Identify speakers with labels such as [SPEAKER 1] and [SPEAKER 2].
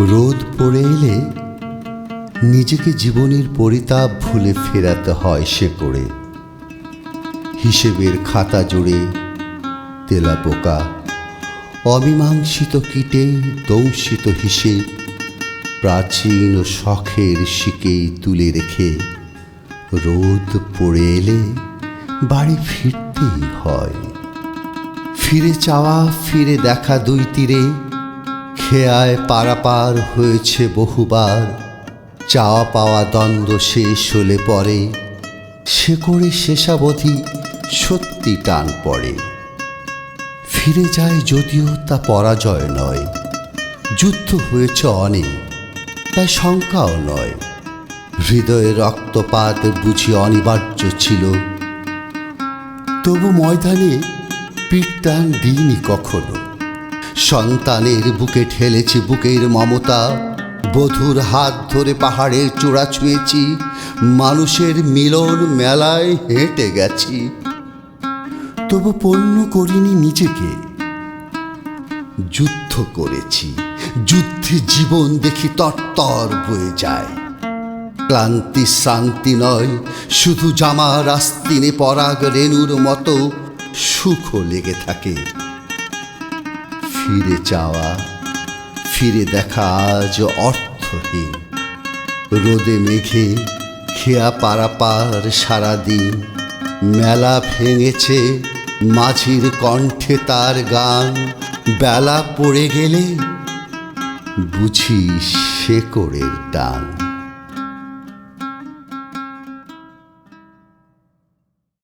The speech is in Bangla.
[SPEAKER 1] রোদ পড়ে এলে নিজেকে জীবনের পরিতাপ ভুলে ফেরাতে হয় সে করে। হিসেবের খাতা জুড়ে তেলাপোকা, অমীমাংসিত কীটে দংশিত হিসেব প্রাচীন ও শখের শিকেই তুলে রেখে রোদ পড়ে এলে বাড়ি ফিরতেই হয়। ফিরে চাওয়া ফিরে দেখা দুই তীরে খেয়ায় পারাপার হয়েছে বহুবার। চাওয়া পাওয়া দ্বন্দ্ব শেষ হলে পরে সে করে শেষাবধি সত্যি টান পড়ে। ফিরে যায় যদিও তা পরাজয় নয়, যুদ্ধ হয়েছে অনেক, তাই শঙ্কাও নয়। হৃদয়ে রক্তপাত বুঝি অনিবার্য ছিল, তবু ময়দানে পিঠ টান দিইনি কখনো। সন্তানের বুকে ঠেলেছি বুকের মমতা, বধূর হাত ধরে পাহাড়ের চূড়া ছুঁয়েছি, মানুষের মিলন মেলায় হেঁটে গেছি। তবু পণ্য করিনি নিজেকে, যুদ্ধ করেছি। যুদ্ধে জীবন দেখি তরতর বয়ে যায়। ক্লান্তি শ্রান্তি নয়, শুধু জামার আস্তিনে পরাগ রেণুর মতো সুখও লেগে থাকে। ফিরে চাওয়া ফিরে দেখা আজ অর্থহীন। রোদে মেঘে খেয়া পারাপার সারাদিন। মেলা ভেঙেছে মাঝির কণ্ঠে তার গান। বেলা পড়ে গেলে বুঝি শেকড়ের টান।